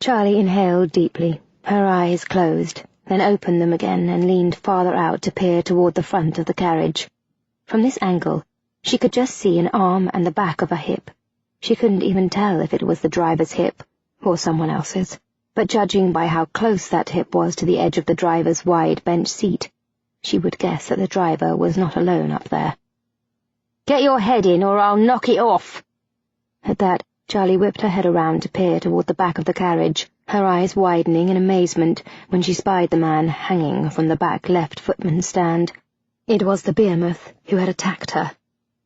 Charlie inhaled deeply, her eyes closed, then opened them again and leaned farther out to peer toward the front of the carriage. From this angle, she could just see an arm and the back of a hip. She couldn't even tell if it was the driver's hip or someone else's, but judging by how close that hip was to the edge of the driver's wide bench seat, she would guess that the driver was not alone up there. "Get your head in, or I'll knock it off!" At that, Charlie whipped her head around to peer toward the back of the carriage, her eyes widening in amazement when she spied the man hanging from the back left footman's stand. It was the behemoth who had attacked her.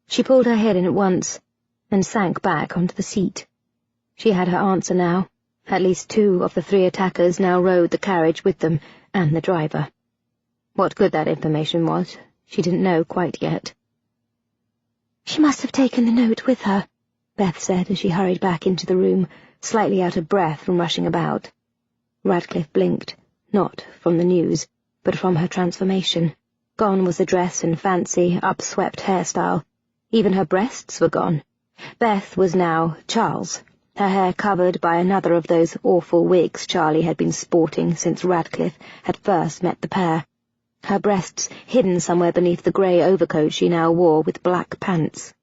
She pulled her head in at once, and sank back onto the seat. She had her answer now. At least 2 of the 3 attackers now rode the carriage with them, and the driver. What good that information was, she didn't know quite yet. "She must have taken the note with her," Beth said as she hurried back into the room, slightly out of breath from rushing about. Radcliffe blinked, not from the news, but from her transformation. Gone was the dress and fancy, upswept hairstyle. Even her breasts were gone. Beth was now Charles, her hair covered by another of those awful wigs Charlie had been sporting since Radcliffe had first met the pair. Her breasts hidden somewhere beneath the grey overcoat she now wore with black pants.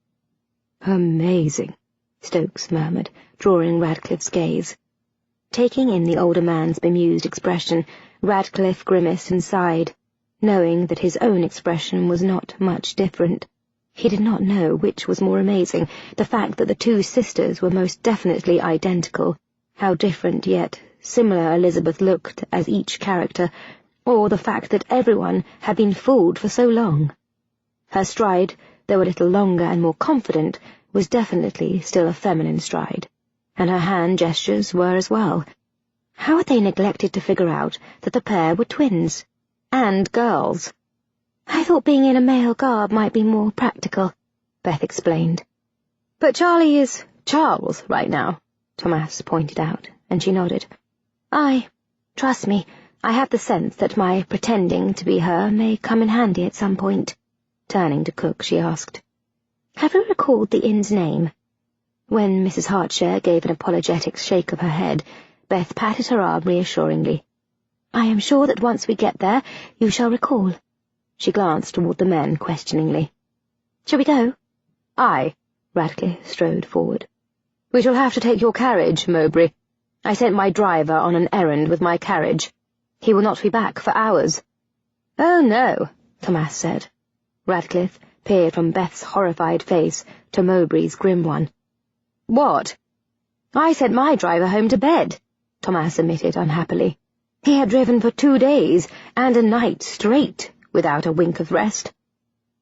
"Amazing," Stokes murmured, drawing Radcliffe's gaze. Taking in the older man's bemused expression, Radcliffe grimaced and sighed, knowing that his own expression was not much different. He did not know which was more amazing, the fact that the 2 sisters were most definitely identical, how different yet similar Elizabeth looked as each character, or the fact that everyone had been fooled for so long. Her stride, though a little longer and more confident, was definitely still a feminine stride, and her hand gestures were as well. How had they neglected to figure out that the pair were twins, and girls? "I thought being in a male garb might be more practical," Beth explained. "But Charlie is Charles right now," Thomas pointed out, and she nodded. "Aye, trust me, I have the sense that my pretending to be her may come in handy at some point." Turning to Cook, she asked, "Have you recalled the inn's name?" When Mrs. Hartshare gave an apologetic shake of her head, Beth patted her arm reassuringly. "I am sure that once we get there, you shall recall." She glanced toward the men questioningly. "Shall we go?" "Aye." Radcliffe strode forward. "We shall have to take your carriage, Mowbray. I sent my driver on an errand with my carriage. He will not be back for hours." "Oh, no," Thomas said. Radcliffe peered from Beth's horrified face to Mowbray's grim one. "What?" "I sent my driver home to bed," Thomas admitted unhappily. "He had driven for 2 days and a night straight without a wink of rest.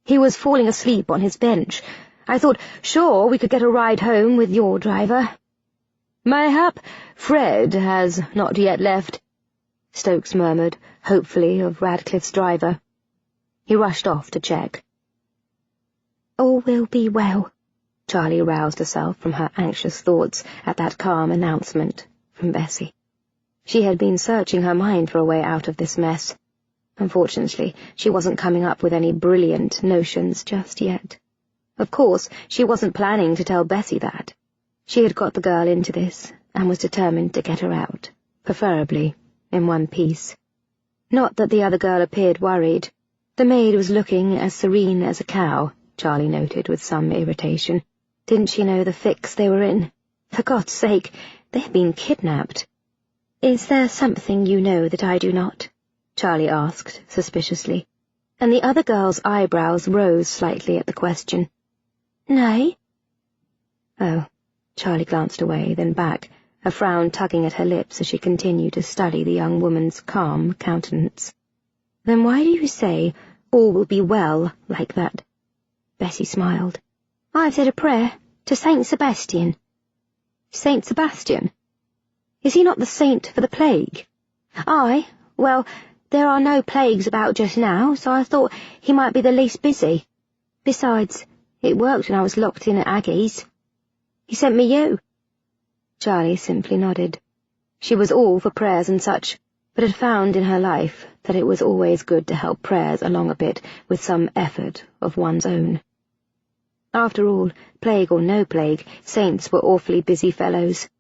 He was falling asleep on his bench. I thought, sure, we could get a ride home with your driver." "Mayhap Fred has not yet left," Stokes murmured, hopefully, of Radcliffe's driver. He rushed off to check. "All will be well," Charlie roused herself from her anxious thoughts at that calm announcement from Bessie. She had been searching her mind for a way out of this mess. Unfortunately, she wasn't coming up with any brilliant notions just yet. Of course, she wasn't planning to tell Bessie that. She had got the girl into this, and was determined to get her out, preferably in one piece. Not that the other girl appeared worried. The maid was looking as serene as a cow, Charlie noted with some irritation. Didn't she know the fix they were in? For God's sake, they had been kidnapped. "Is there something you know that I do not?" Charlie asked suspiciously, and the other girl's eyebrows rose slightly at the question. "Nay." "Oh." Charlie glanced away, then back, a frown tugging at her lips as she continued to study the young woman's calm countenance. "Then why do you say, 'all will be well,' like that?" Bessie smiled. "I've said a prayer to Saint Sebastian." "Saint Sebastian? Is he not the saint for the plague?" "Aye, well, there are no plagues about just now, so I thought he might be the least busy. Besides, it worked when I was locked in at Aggie's. He sent me you." Charlie simply nodded. She was all for prayers and such, but had found in her life that it was always good to help prayers along a bit with some effort of one's own. After all, plague or no plague, saints were awfully busy fellows.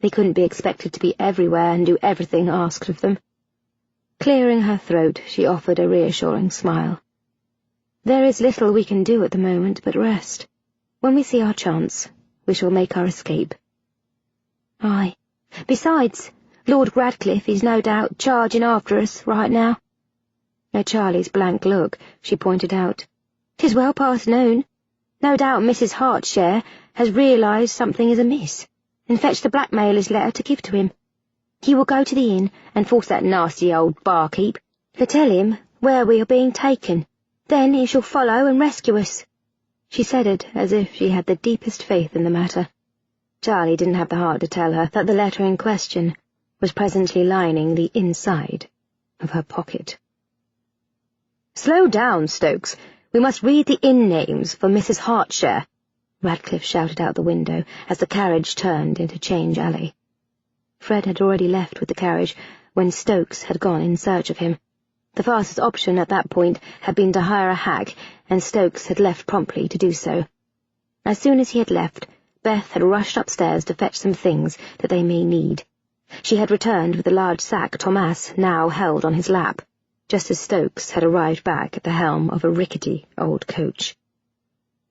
They couldn't be expected to be everywhere and do everything asked of them. Clearing her throat, she offered a reassuring smile. "There is little we can do at the moment but rest. When we see our chance, we shall make our escape." "Aye. Besides, Lord Radcliffe is no doubt charging after us right now." At Charlie's blank look, she pointed out, "'Tis well past noon. No doubt Mrs. Hartshare has realised something is amiss, and fetched the blackmailer's letter to give to him. He will go to the inn and force that nasty old barkeep to tell him where we are being taken. Then he shall follow and rescue us." She said it as if she had the deepest faith in the matter. Charlie didn't have the heart to tell her that the letter in question was presently lining the inside of her pocket. "Slow down, Stokes. We must read the inn names for Mrs. Hartshare," Radcliffe shouted out the window as the carriage turned into Change Alley. Fred had already left with the carriage when Stokes had gone in search of him. The fastest option at that point had been to hire a hack, and Stokes had left promptly to do so. As soon as he had left, Beth had rushed upstairs to fetch some things that they may need. She had returned with the large sack Thomas now held on his lap, just as Stokes had arrived back at the helm of a rickety old coach.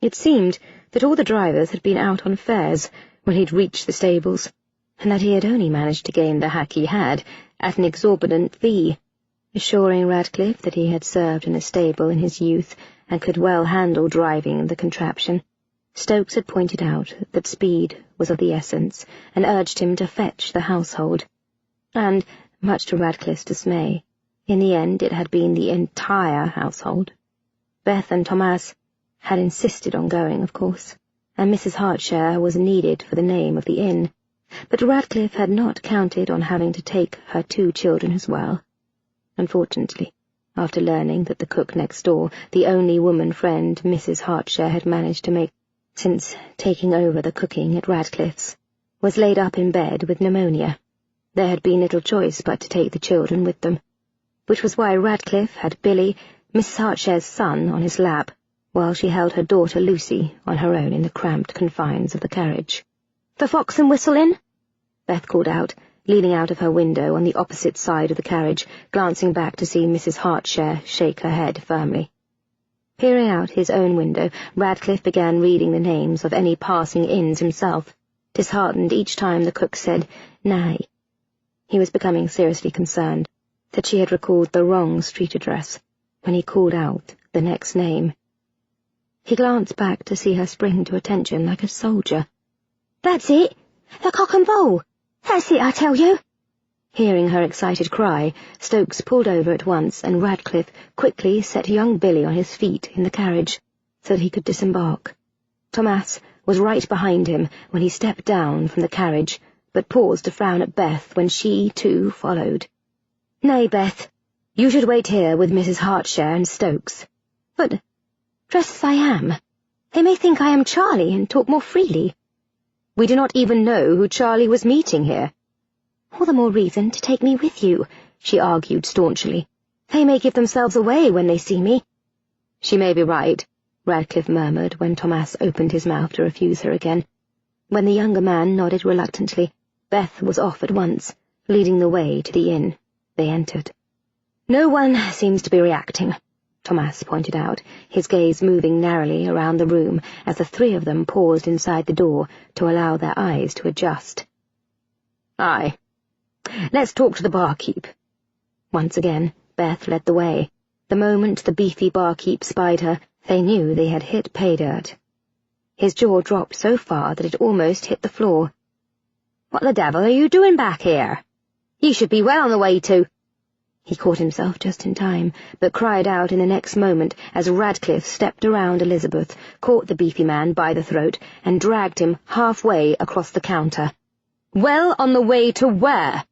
It seemed that all the drivers had been out on fares when he'd reached the stables, and that he had only managed to gain the hack he had at an exorbitant fee. Assuring Radcliffe that he had served in a stable in his youth and could well handle driving the contraption, Stokes had pointed out that speed was of the essence and urged him to fetch the household. And, much to Radcliffe's dismay, in the end it had been the entire household. Beth and Thomas had insisted on going, of course, and Mrs. Hartshare was needed for the name of the inn, but Radcliffe had not counted on having to take her 2 children as well. Unfortunately, after learning that the cook next door, the only woman friend Mrs. Hartshare had managed to make since taking over the cooking at Radcliffe's, was laid up in bed with pneumonia, there had been little choice but to take the children with them, which was why Radcliffe had Billy, Mrs. Hartshare's son, on his lap, while she held her daughter Lucy on her own in the cramped confines of the carriage. "The Fox and Whistle Inn?" Beth called out, leaning out of her window on the opposite side of the carriage, glancing back to see Mrs. Hartshare shake her head firmly. Peering out his own window, Radcliffe began reading the names of any passing inns himself, disheartened each time the cook said, "Nay." He was becoming seriously concerned that she had recalled the wrong street address when he called out the next name. He glanced back to see her spring to attention like a soldier. "That's it! The Cock and Bull! That's it, I tell you!" Hearing her excited cry, Stokes pulled over at once, and Radcliffe quickly set young Billy on his feet in the carriage so that he could disembark. Thomas was right behind him when he stepped down from the carriage, but paused to frown at Beth when she, too, followed. "Nay, Beth, you should wait here with Mrs. Hartshare and Stokes." "But, dressed as I am, they may think I am Charlie and talk more freely." "We do not even know who Charlie was meeting here." "All the more reason to take me with you," she argued staunchly. "They may give themselves away when they see me." "She may be right," Radcliffe murmured when Thomas opened his mouth to refuse her again. When the younger man nodded reluctantly, Beth was off at once, leading the way to the inn. They entered. "No one seems to be reacting," Thomas pointed out, his gaze moving narrowly around the room as the 3 of them paused inside the door to allow their eyes to adjust. "Aye. Let's talk to the barkeep." Once again, Beth led the way. The moment the beefy barkeep spied her, they knew they had hit pay dirt. His jaw dropped so far that it almost hit the floor. "What the devil are you doing back here? You should be well on the way to—" He caught himself just in time, but cried out in the next moment as Radcliffe stepped around Elizabeth, caught the beefy man by the throat, and dragged him halfway across the counter. "Well on the way to where?"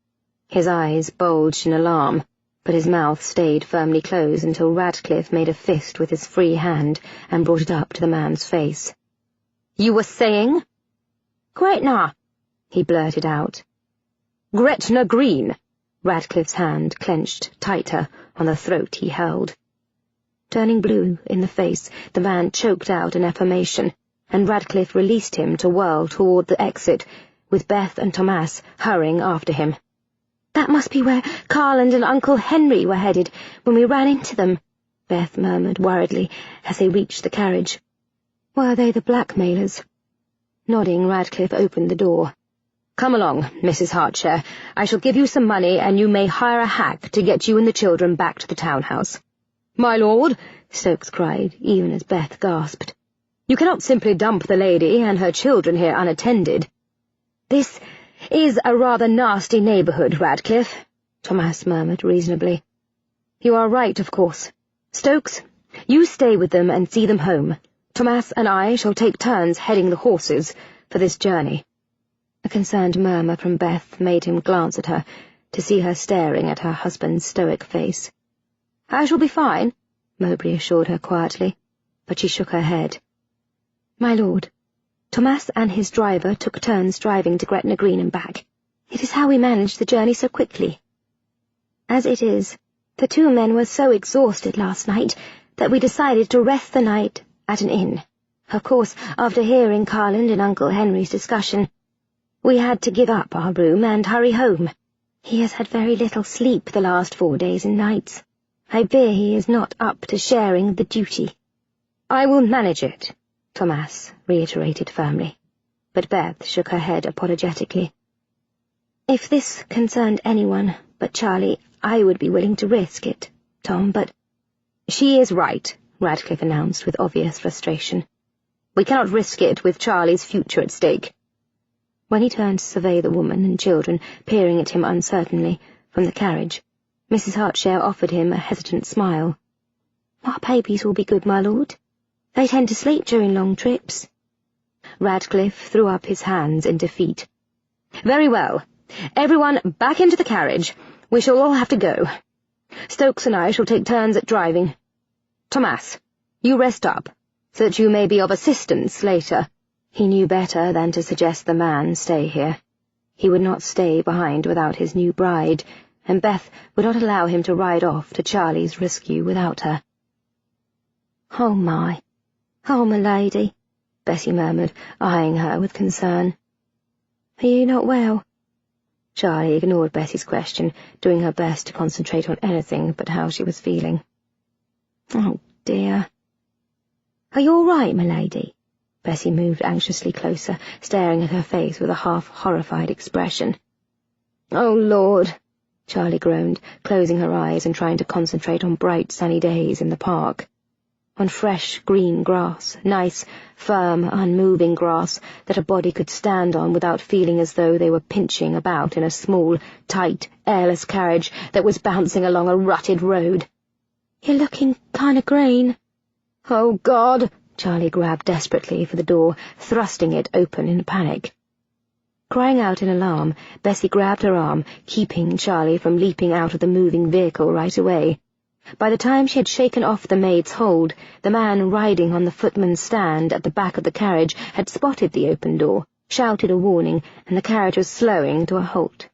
His eyes bulged in alarm, but his mouth stayed firmly closed until Radcliffe made a fist with his free hand and brought it up to the man's face. "You were saying?" "Gretna," he blurted out. "Gretna Green." Radcliffe's hand clenched tighter on the throat he held. Turning blue in the face, the man choked out an affirmation, and Radcliffe released him to whirl toward the exit, with Beth and Thomas hurrying after him. "That must be where Carland and Uncle Henry were headed when we ran into them," Beth murmured worriedly as they reached the carriage. "Were they the blackmailers?" Nodding, Radcliffe opened the door. "Come along, Mrs. Hartshare. I shall give you some money, and you may hire a hack to get you and the children back to the townhouse." "My lord," Stokes cried, even as Beth gasped. "You cannot simply dump the lady and her children here unattended." "This is a rather nasty neighbourhood, Radcliffe," Thomas murmured reasonably. "You are right, of course. Stokes, you stay with them and see them home. Thomas and I shall take turns heading the horses for this journey." A concerned murmur from Beth made him glance at her, to see her staring at her husband's stoic face. "I shall be fine," Mowbray assured her quietly, but she shook her head. "My lord, Thomas and his driver took turns driving to Gretna Green and back. It is how we managed the journey so quickly. As it is, the two men were so exhausted last night that we decided to rest the night at an inn. Of course, after hearing Carland and Uncle Henry's discussion, we had to give up our room and hurry home. He has had very little sleep the last 4 days and nights. I fear he is not up to sharing the duty." "I will manage it," Thomas reiterated firmly, but Beth shook her head apologetically. "If this concerned anyone but Charlie, I would be willing to risk it, Tom, but—" "She is right," Radcliffe announced with obvious frustration. "We cannot risk it with Charlie's future at stake." When he turned to survey the woman and children peering at him uncertainly from the carriage, Mrs. Hartshare offered him a hesitant smile. "Our babies will be good, my lord. They tend to sleep during long trips." Radcliffe threw up his hands in defeat. "Very well. Everyone back into the carriage. We shall all have to go. Stokes and I shall take turns at driving. Thomas, you rest up, so that you may be of assistance later." He knew better than to suggest the man stay here. He would not stay behind without his new bride, and Beth would not allow him to ride off to Charlie's rescue without her. "Oh, my lady," Bessie murmured, eyeing her with concern. "Are you not well?" Charlie ignored Bessie's question, doing her best to concentrate on anything but how she was feeling. "Oh, dear." "Are you all right, my lady?" Bessie moved anxiously closer, staring at her face with a half-horrified expression. "Oh, Lord," Charlie groaned, closing her eyes and trying to concentrate on bright sunny days in the park. On fresh green grass, nice, firm, unmoving grass that a body could stand on without feeling as though they were pinching about in a small, tight, airless carriage that was bouncing along a rutted road. "You're looking kind of green." "Oh, God!" Charlie grabbed desperately for the door, thrusting it open in panic. Crying out in alarm, Bessie grabbed her arm, keeping Charlie from leaping out of the moving vehicle right away. By the time she had shaken off the maid's hold, the man riding on the footman's stand at the back of the carriage had spotted the open door, shouted a warning, and the carriage was slowing to a halt.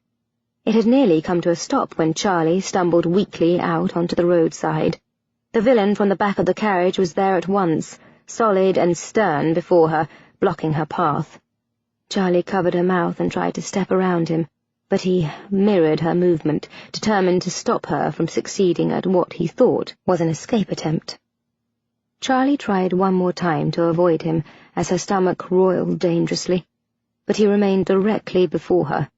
It had nearly come to a stop when Charlie stumbled weakly out onto the roadside. The villain from the back of the carriage was there at once, solid and stern before her, blocking her path. Charlie covered her mouth and tried to step around him, but he mirrored her movement, determined to stop her from succeeding at what he thought was an escape attempt. Charlie tried one more time to avoid him as her stomach roiled dangerously, but he remained directly before her.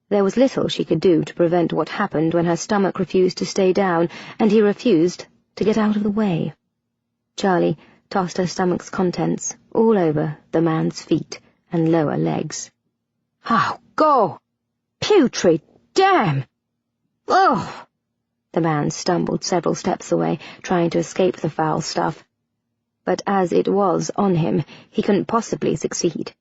There was little she could do to prevent what happened when her stomach refused to stay down and he refused to get out of the way. Charlie tossed her stomach's contents all over the man's feet and lower legs. "Oh, go! Putrid! Damn! Oh!" The man stumbled several steps away, trying to escape the foul stuff. But as it was on him, he couldn't possibly succeed.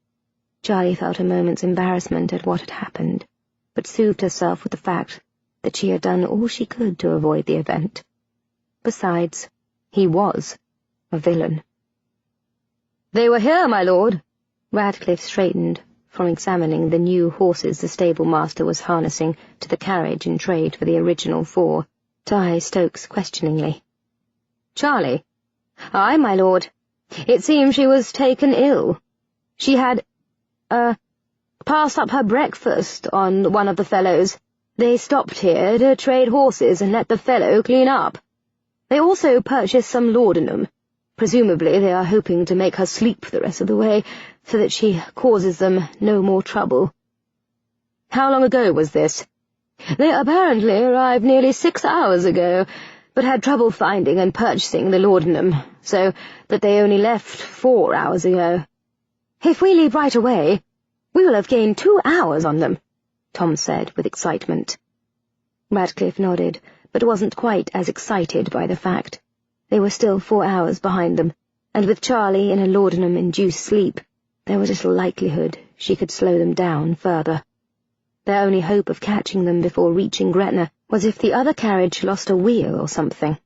Charlie felt a moment's embarrassment at what had happened, but soothed herself with the fact that she had done all she could to avoid the event. Besides, he was a villain. "They were here, my lord." Radcliffe straightened from examining the new horses the stable-master was harnessing to the carriage in trade for the original 4, to eye Stokes questioningly. "Charlie?" "Aye, my lord. It seems she was taken ill. She had passed up her breakfast on one of the fellows. They stopped here to trade horses and let the fellow clean up. They also purchased some laudanum. Presumably they are hoping to make her sleep the rest of the way, so that she causes them no more trouble." "How long ago was this?" "They apparently arrived nearly 6 hours ago, but had trouble finding and purchasing the laudanum, so that they only left 4 hours ago." "If we leave right away, we will have gained 2 hours on them," Tom said with excitement. Radcliffe nodded, but wasn't quite as excited by the fact. They were still 4 hours behind them, and with Charlie in a laudanum-induced sleep, there was little likelihood she could slow them down further. Their only hope of catching them before reaching Gretna was if the other carriage lost a wheel or something.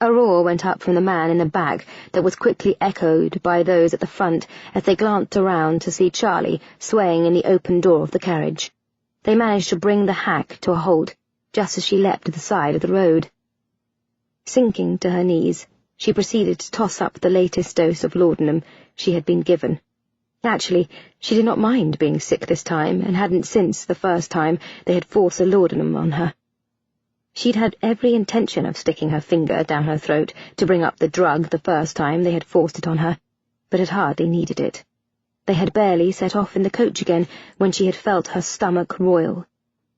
A roar went up from the man in the back that was quickly echoed by those at the front as they glanced around to see Charlie swaying in the open door of the carriage. They managed to bring the hack to a halt just as she leapt to the side of the road. Sinking to her knees, she proceeded to toss up the latest dose of laudanum she had been given. Actually, she did not mind being sick this time, and hadn't since the first time they had forced a laudanum on her. She'd had every intention of sticking her finger down her throat to bring up the drug the first time they had forced it on her, but had hardly needed it. They had barely set off in the coach again when she had felt her stomach roil.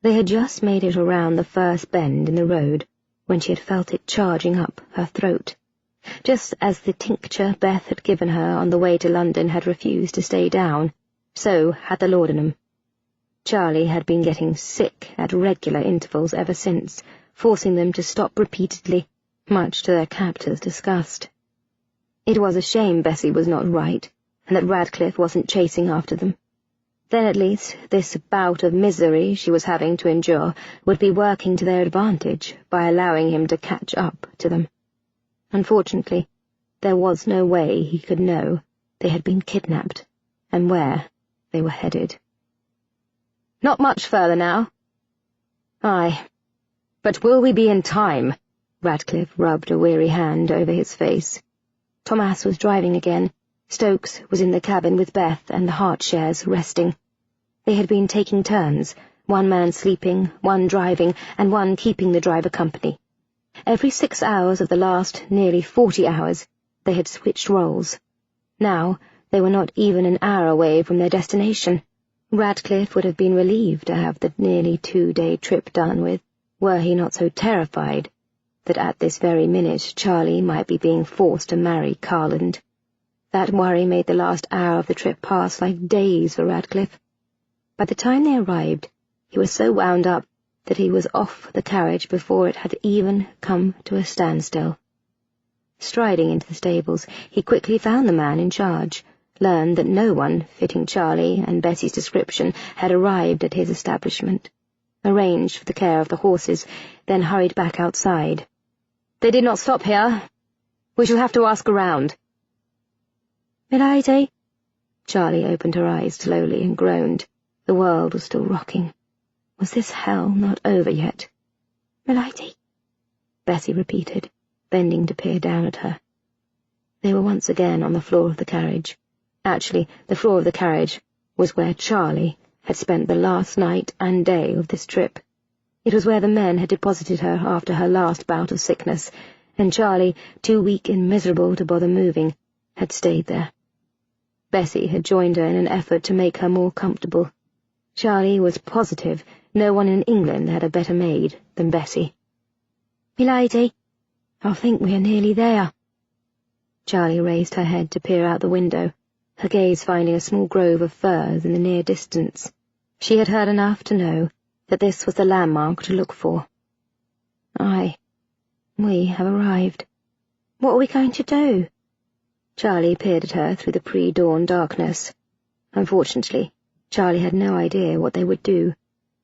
They had just made it around the first bend in the road when she had felt it charging up her throat. Just as the tincture Beth had given her on the way to London had refused to stay down, so had the laudanum. Charlie had been getting sick at regular intervals ever since, forcing them to stop repeatedly, much to their captor's disgust. It was a shame Bessie was not right, and that Radcliffe wasn't chasing after them. Then at least this bout of misery she was having to endure would be working to their advantage by allowing him to catch up to them. Unfortunately, there was no way he could know they had been kidnapped and where they were headed. "Not much further now." "Aye. But will we be in time?" Radcliffe rubbed a weary hand over his face. Thomas was driving again. Stokes was in the cabin with Beth and the Hartshares resting. They had been taking turns, one man sleeping, one driving, and one keeping the driver company. Every 6 hours of the last nearly 40 hours, they had switched roles. Now they were not even an hour away from their destination. Radcliffe would have been relieved to have the nearly 2-day trip done with, were he not so terrified that at this very minute Charlie might be being forced to marry Carland. That worry made the last hour of the trip pass like days for Radcliffe. By the time they arrived, he was so wound up that he was off the carriage before it had even come to a standstill. Striding into the stables, he quickly found the man in charge, learned that no one fitting Charlie and Bessie's description had arrived at his establishment, arranged for the care of the horses, then hurried back outside. "They did not stop here. We shall have to ask around." "Milady?" Charlie opened her eyes slowly and groaned. The world was still rocking. Was this hell not over yet? "Milady?" Bessie repeated, bending to peer down at her. They were once again on the floor of the carriage. Actually, the floor of the carriage was where Charlie had spent the last night and day of this trip. It was where the men had deposited her after her last bout of sickness, and Charlie, too weak and miserable to bother moving, had stayed there. Bessie had joined her in an effort to make her more comfortable. Charlie was positive no one in England had a better maid than Bessie. "Milady, I think we are nearly there." Charlie raised her head to peer out the window, her gaze finding a small grove of firs in the near distance. She had heard enough to know that this was the landmark to look for. "Aye, we have arrived. What are we going to do?" Charlie peered at her through the pre-dawn darkness. Unfortunately, Charlie had no idea what they would do,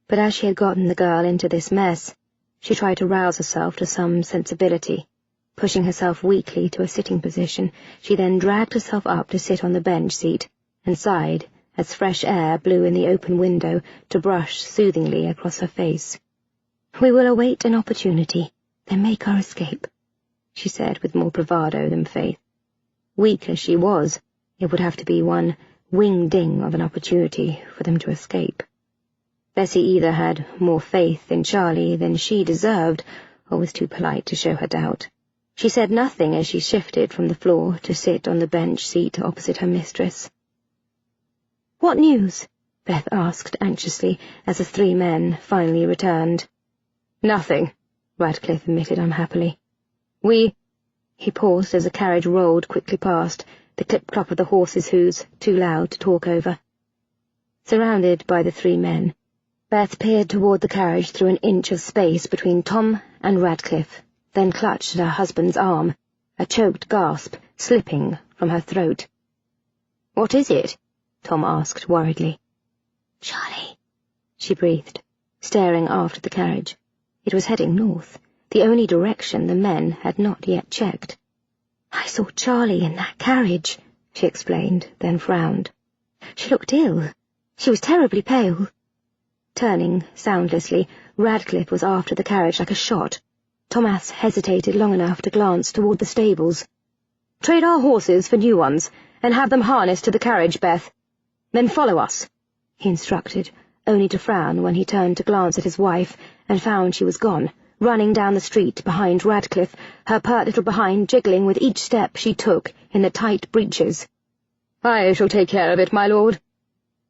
but as she had gotten the girl into this mess, she tried to rouse herself to some sensibility. Pushing herself weakly to a sitting position, she then dragged herself up to sit on the bench seat, and sighed as fresh air blew in the open window to brush soothingly across her face. "We will await an opportunity, then make our escape," she said with more bravado than faith. Weak as she was, it would have to be one wing-ding of an opportunity for them to escape. Bessie either had more faith in Charlie than she deserved, or was too polite to show her doubt. She said nothing as she shifted from the floor to sit on the bench seat opposite her mistress. "What news?" Beth asked anxiously as the three men finally returned. "Nothing," Radcliffe admitted unhappily. He paused as a carriage rolled quickly past, the clip-clop of the horses' hoofs too loud to talk over. Surrounded by the three men, Beth peered toward the carriage through an inch of space between Tom and Radcliffe, then clutched at her husband's arm, a choked gasp slipping from her throat. "What is it?" Tom asked worriedly. "Charlie," she breathed, staring after the carriage. It was heading north, the only direction the men had not yet checked. "I saw Charlie in that carriage," she explained, then frowned. "She looked ill. She was terribly pale." Turning soundlessly, Radcliffe was after the carriage like a shot. Thomas hesitated long enough to glance toward the stables. "Trade our horses for new ones, and have them harnessed to the carriage, Beth. Then follow us," he instructed, only to frown when he turned to glance at his wife and found she was gone, running down the street behind Radcliffe, her pert little behind jiggling with each step she took in the tight breeches. "I shall take care of it, my lord."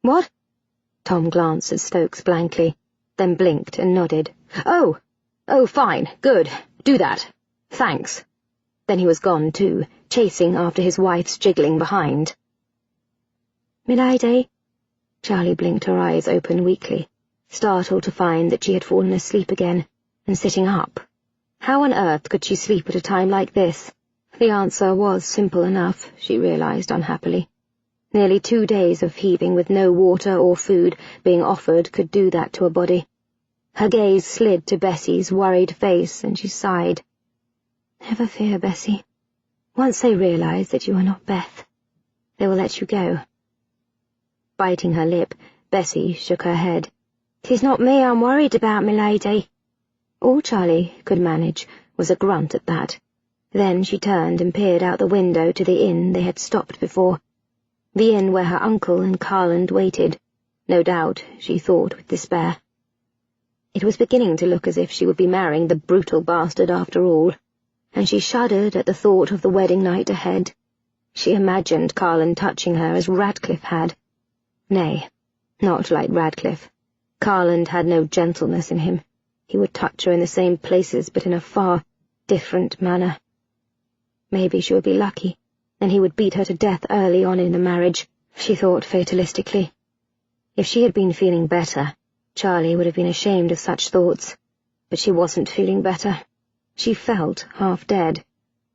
"What?" Tom glanced at Stokes blankly, then blinked and nodded. Oh, fine, good, do that. Thanks." Then he was gone too, chasing after his wife's jiggling behind. "Milady?" Charlie blinked her eyes open weakly, startled to find that she had fallen asleep again, and sitting up. How on earth could she sleep at a time like this? The answer was simple enough, she realized unhappily. Nearly 2 days of heaving with no water or food being offered could do that to a body. Her gaze slid to Bessie's worried face, and she sighed. "Never fear, Bessie. Once they realize that you are not Beth, they will let you go." Biting her lip, Bessie shook her head. "'Tis not me I'm worried about, milady." All Charlie could manage was a grunt at that. Then she turned and peered out the window to the inn they had stopped before. The inn where her uncle and Carland waited, no doubt, she thought with despair. It was beginning to look as if she would be marrying the brutal bastard after all, and she shuddered at the thought of the wedding night ahead. She imagined Carland touching her as Radcliffe had. Nay, not like Radcliffe. Carland had no gentleness in him. He would touch her in the same places, but in a far different manner. Maybe she would be lucky, and he would beat her to death early on in the marriage, she thought fatalistically. If she had been feeling better, Charlie would have been ashamed of such thoughts. But she wasn't feeling better. She felt half dead.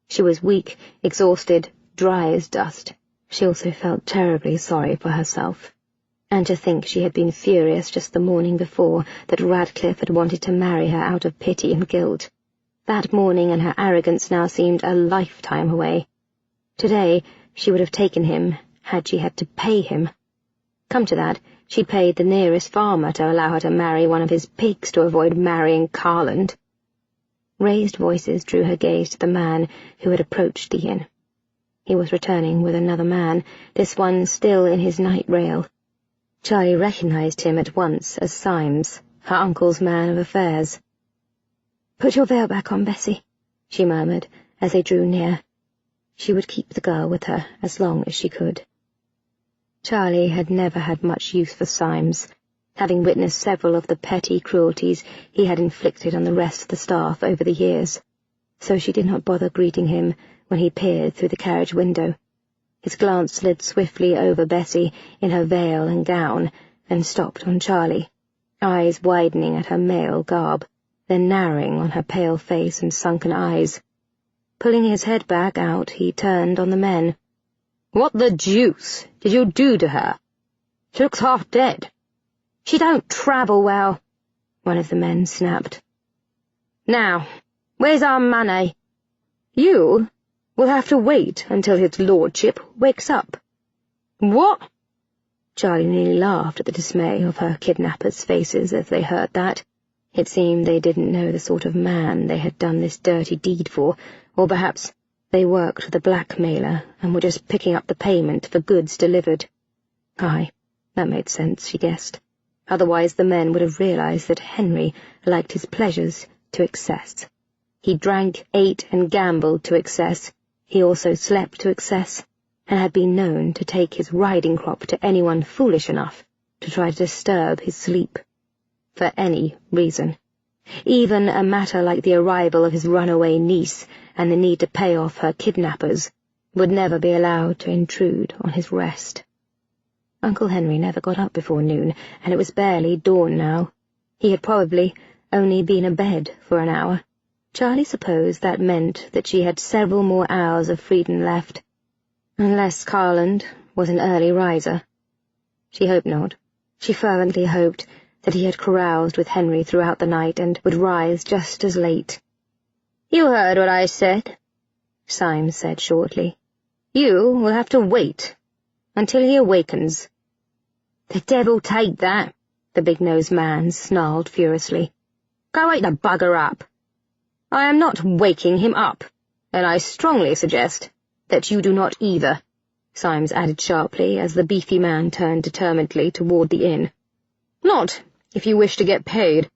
She was weak, exhausted, dry as dust. She also felt terribly sorry for herself. And to think she had been furious just the morning before that Radcliffe had wanted to marry her out of pity and guilt. That morning and her arrogance now seemed a lifetime away. Today she would have taken him had she had to pay him. Come to that, she paid the nearest farmer to allow her to marry one of his pigs to avoid marrying Carland. Raised voices drew her gaze to the man who had approached the inn. He was returning with another man, this one still in his night rail. Charlie recognized him at once as Symes, her uncle's man of affairs. "Put your veil back on, Bessie," she murmured as they drew near. She would keep the girl with her as long as she could. Charlie had never had much use for Symes, having witnessed several of the petty cruelties he had inflicted on the rest of the staff over the years, so she did not bother greeting him when he peered through the carriage window. His glance slid swiftly over Bessie in her veil and gown, then stopped on Charlie, eyes widening at her male garb, then narrowing on her pale face and sunken eyes. Pulling his head back out, he turned on the men. "What the deuce did you do to her? She looks half dead." "She don't travel well," one of the men snapped. "Now, where's our money?" "You will have to wait until his lordship wakes up." "What?" Charlie nearly laughed at the dismay of her kidnappers' faces as they heard that. It seemed they didn't know the sort of man they had done this dirty deed for, or perhaps they worked for the blackmailer and were just picking up the payment for goods delivered. Aye, that made sense, she guessed. Otherwise the men would have realized that Henry liked his pleasures to excess. He drank, ate, and gambled to excess. He also slept to excess, and had been known to take his riding crop to anyone foolish enough to try to disturb his sleep. For any reason. Even a matter like the arrival of his runaway niece and the need to pay off her kidnappers would never be allowed to intrude on his rest. Uncle Henry never got up before noon, and it was barely dawn now. He had probably only been abed for an hour. Charlie supposed that meant that she had several more hours of freedom left, unless Carland was an early riser. She hoped not. She fervently hoped that he had caroused with Henry throughout the night and would rise just as late. "You heard what I said," Symes said shortly. "You will have to wait until he awakens." "The devil take that," the big-nosed man snarled furiously. "Go wake the bugger up." "I am not waking him up, and I strongly suggest that you do not either," Symes added sharply as the beefy man turned determinedly toward the inn. "Not if you wish to get paid."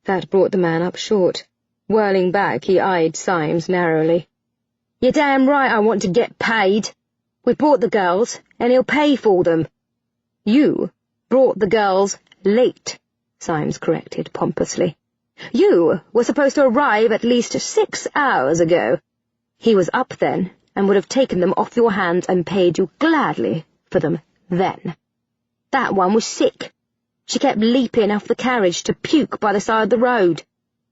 That brought the man up short. Whirling back, he eyed Symes narrowly. "You're damn right I want to get paid. We brought the girls, and he'll pay for them." "You brought the girls late," Symes corrected pompously. "You were supposed to arrive at least 6 hours ago. He was up then, and would have taken them off your hands and paid you gladly for them then. That one was sick. She kept leaping off the carriage to puke by the side of the road,"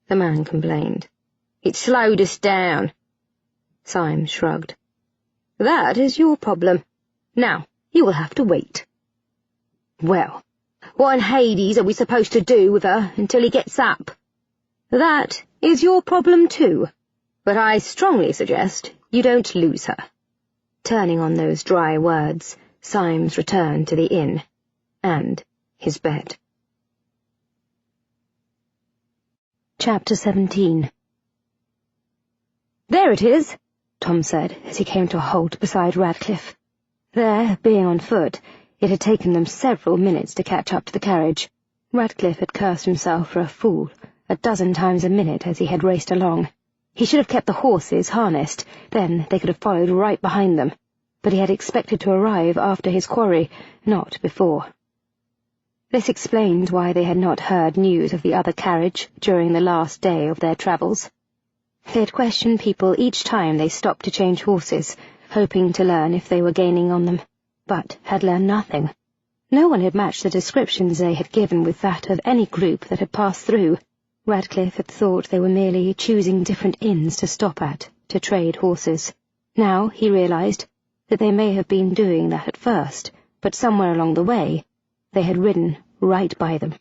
the man complained. "It slowed us down." Symes shrugged. "That is your problem. Now, you will have to wait." "Well, what in Hades are we supposed to do with her until he gets up?" "That is your problem too, but I strongly suggest you don't lose her." Turning on those dry words, Symes returned to the inn and his bed. Chapter 17. "There it is," Tom said as he came to a halt beside Radcliffe. There, being on foot, it had taken them several minutes to catch up to the carriage. Radcliffe had cursed himself for a fool 12 times a minute as he had raced along. He should have kept the horses harnessed, then they could have followed right behind them, but he had expected to arrive after his quarry, not before. This explained why they had not heard news of the other carriage during the last day of their travels. They had questioned people each time they stopped to change horses, hoping to learn if they were gaining on them, but had learned nothing. No one had matched the descriptions they had given with that of any group that had passed through. Radcliffe had thought they were merely choosing different inns to stop at, to trade horses. Now he realized that they may have been doing that at first, but somewhere along the way they had ridden right by them.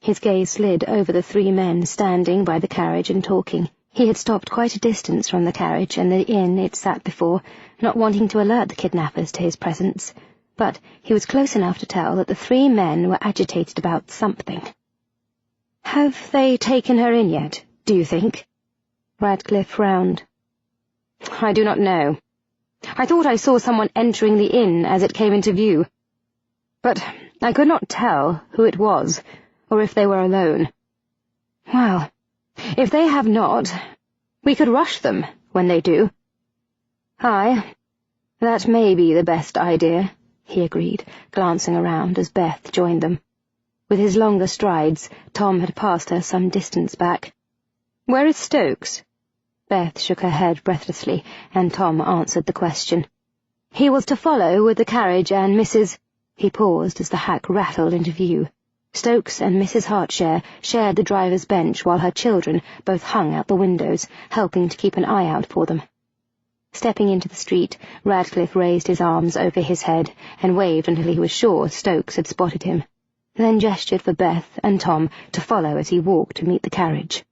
His gaze slid over the 3 men standing by the carriage and talking. He had stopped quite a distance from the carriage and the inn it sat before, not wanting to alert the kidnappers to his presence, but he was close enough to tell that the 3 men were agitated about something. "Have they taken her in yet, do you think?" Radcliffe frowned. "I do not know. I thought I saw someone entering the inn as it came into view, but I could not tell who it was, or if they were alone." "Well, if they have not, we could rush them when they do." "Aye, that may be the best idea," he agreed, glancing around as Beth joined them. With his longer strides, Tom had passed her some distance back. "Where is Stokes?" Beth shook her head breathlessly, and Tom answered the question. "He was to follow with the carriage and Mrs." He paused as the hack rattled into view. Stokes and Mrs. Hartshare shared the driver's bench while her children both hung out the windows, helping to keep an eye out for them. Stepping into the street, Radcliffe raised his arms over his head and waved until he was sure Stokes had spotted him, then gestured for Beth and Tom to follow as he walked to meet the carriage.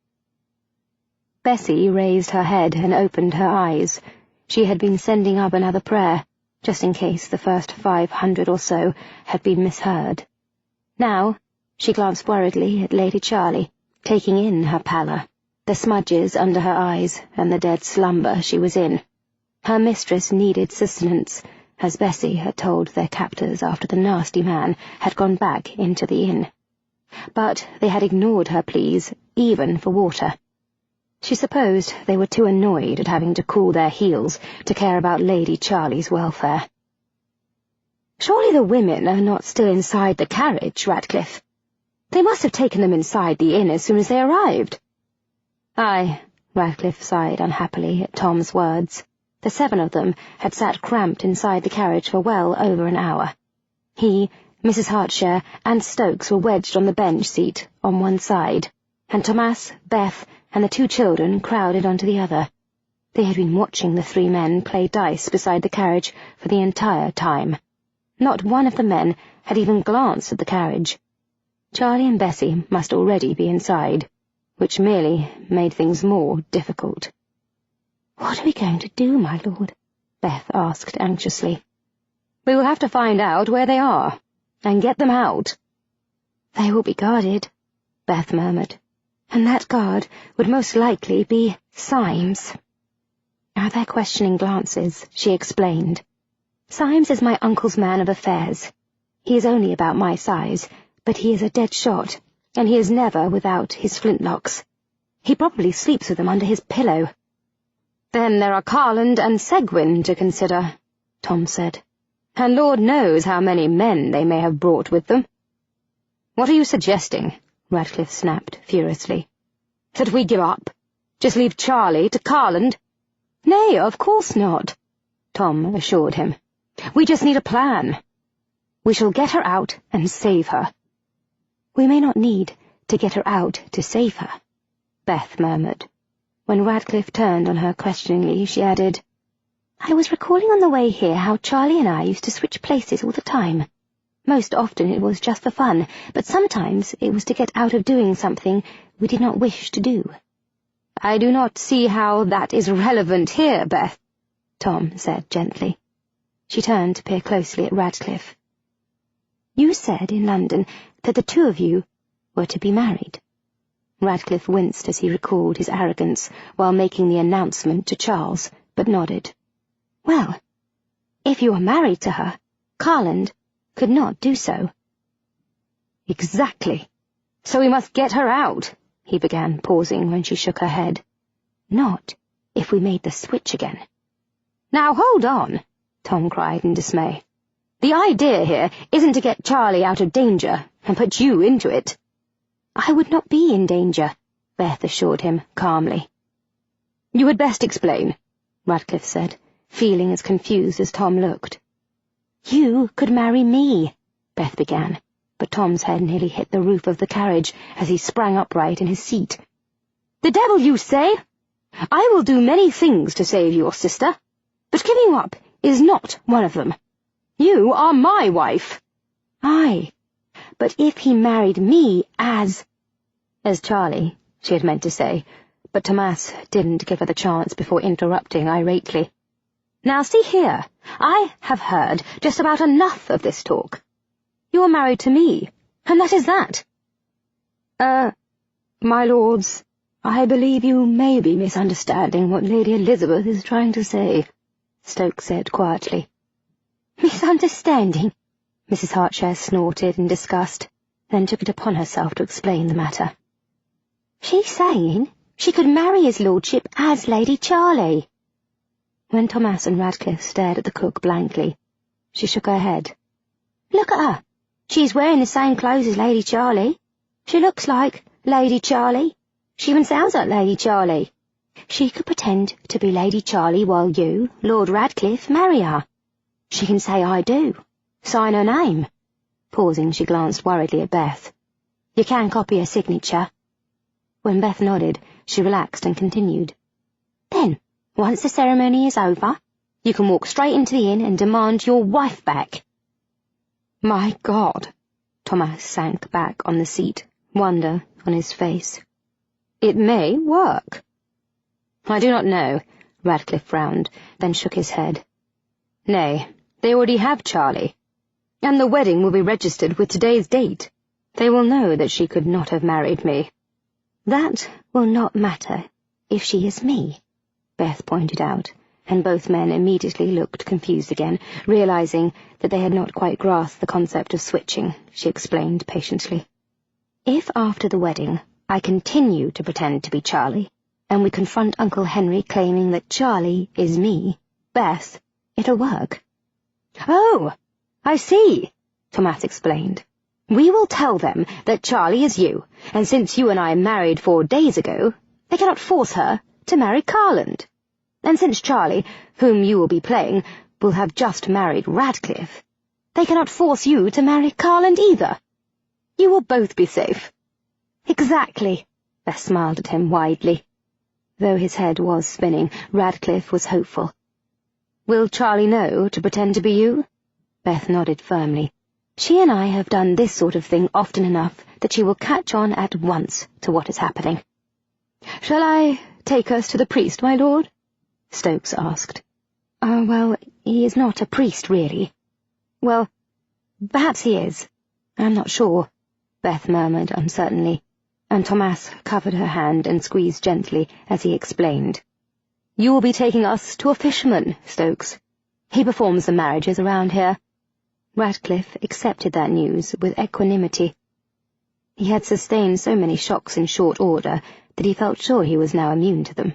Bessie raised her head and opened her eyes. She had been sending up another prayer, just in case the first 500 or so had been misheard. Now she glanced worriedly at Lady Charlie, taking in her pallor, the smudges under her eyes and the dead slumber she was in. Her mistress needed sustenance, as Bessie had told their captors after the nasty man had gone back into the inn. But they had ignored her pleas, even for water. She supposed they were too annoyed at having to cool their heels to care about Lady Charlie's welfare. "Surely the women are not still inside the carriage, Radcliffe? They must have taken them inside the inn as soon as they arrived." "Aye," Radcliffe sighed unhappily at Tom's words. The 7 of them had sat cramped inside the carriage for well over an hour. He, Mrs. Hartshare, and Stokes were wedged on the bench seat on one side, and Thomas, Beth, and the 2 children crowded onto the other. They had been watching the 3 men play dice beside the carriage for the entire time. Not one of the men had even glanced at the carriage. Charlie and Bessie must already be inside, which merely made things more difficult. "What are we going to do, my lord?" Beth asked anxiously. "We will have to find out where they are, and get them out." "They will be guarded," Beth murmured, "and that guard would most likely be Symes." At their questioning glances, she explained. "Symes is my uncle's man of affairs. He is only about my size, but he is a dead shot, and he is never without his flintlocks. He probably sleeps with them under his pillow." "Then there are Carland and Seguin to consider," Tom said. "And Lord knows how many men they may have brought with them." "What are you suggesting?" Radcliffe snapped furiously. "That we give up? Just leave Charlie to Carland?" "Nay, of course not," Tom assured him. "We just need a plan. We shall get her out and save her." "We may not need to get her out to save her," Beth murmured. When Radcliffe turned on her questioningly, she added, "I was recalling on the way here how Charlie and I used to switch places all the time. Most often it was just for fun, but sometimes it was to get out of doing something we did not wish to do." "I do not see how that is relevant here, Beth," Tom said gently. She turned to peer closely at Radcliffe. "You said in London that the 2 of you were to be married." Radcliffe winced as he recalled his arrogance while making the announcement to Charles, but nodded. "Well, if you are married to her, Carland could not do so." "Exactly. So we must get her out," he began, pausing when she shook her head. "Not if we made the switch again." "Now hold on," Tom cried in dismay. "The idea here isn't to get Charlie out of danger and put you into it." "I would not be in danger," Beth assured him calmly. "You had best explain," Radcliffe said, feeling as confused as Tom looked. "You could marry me," Beth began, but Tom's head nearly hit the roof of the carriage as he sprang upright in his seat. "The devil you say! I will do many things to save your sister, but giving you up is not one of them. You are my wife." "Aye, but if he married me as Charlie," she had meant to say, but Thomas didn't give her the chance before interrupting irately. "Now see here, I have heard just about enough of this talk. You are married to me, and that is that." My lords, I believe you may be misunderstanding what Lady Elizabeth is trying to say," Stokes said quietly. "Misunderstanding?" Mrs. Hartshare snorted in disgust, then took it upon herself to explain the matter. "She's saying she could marry his lordship as Lady Charlie." When Thomas and Radcliffe stared at the cook blankly, she shook her head. "Look at her. She's wearing the same clothes as Lady Charlie. She looks like Lady Charlie. She even sounds like Lady Charlie. She could pretend to be Lady Charlie while you, Lord Radcliffe, marry her. She can say I do. Sign her name." Pausing, she glanced worriedly at Beth. "You can copy her signature." When Beth nodded, she relaxed and continued. "Then, once the ceremony is over, you can walk straight into the inn and demand your wife back." "My God!" Thomas sank back on the seat, wonder on his face. "It may work." "I do not know," Radcliffe frowned, then shook his head. "Nay, they already have Charlie, and the wedding will be registered with today's date. They will know that she could not have married me." "That will not matter if she is me," Beth pointed out, and both men immediately looked confused again, realizing that they had not quite grasped the concept of switching. She explained patiently. If after the wedding I continue to pretend to be Charlie, and we confront Uncle Henry claiming that Charlie is me, Beth, it'll work. Oh, I see, Thomas explained. We will tell them that Charlie is you, and since you and I married 4 days ago, they cannot force her to marry Carland. And since Charlie, whom you will be playing, will have just married Radcliffe, they cannot force you to marry Carland either. You will both be safe. Exactly, Beth smiled at him widely. Though his head was spinning, Radcliffe was hopeful. Will Charlie know to pretend to be you? Beth nodded firmly. She and I have done this sort of thing often enough that she will catch on at once to what is happening. Shall I take us to the priest, my lord? Stokes asked. Well, he is not a priest, really. Well, perhaps he is. I'm not sure, Beth murmured uncertainly, and Thomas covered her hand and squeezed gently as he explained. You will be taking us to a fisherman, Stokes. He performs the marriages around here. Radcliffe accepted that news with equanimity. He had sustained so many shocks in short order that he felt sure he was now immune to them.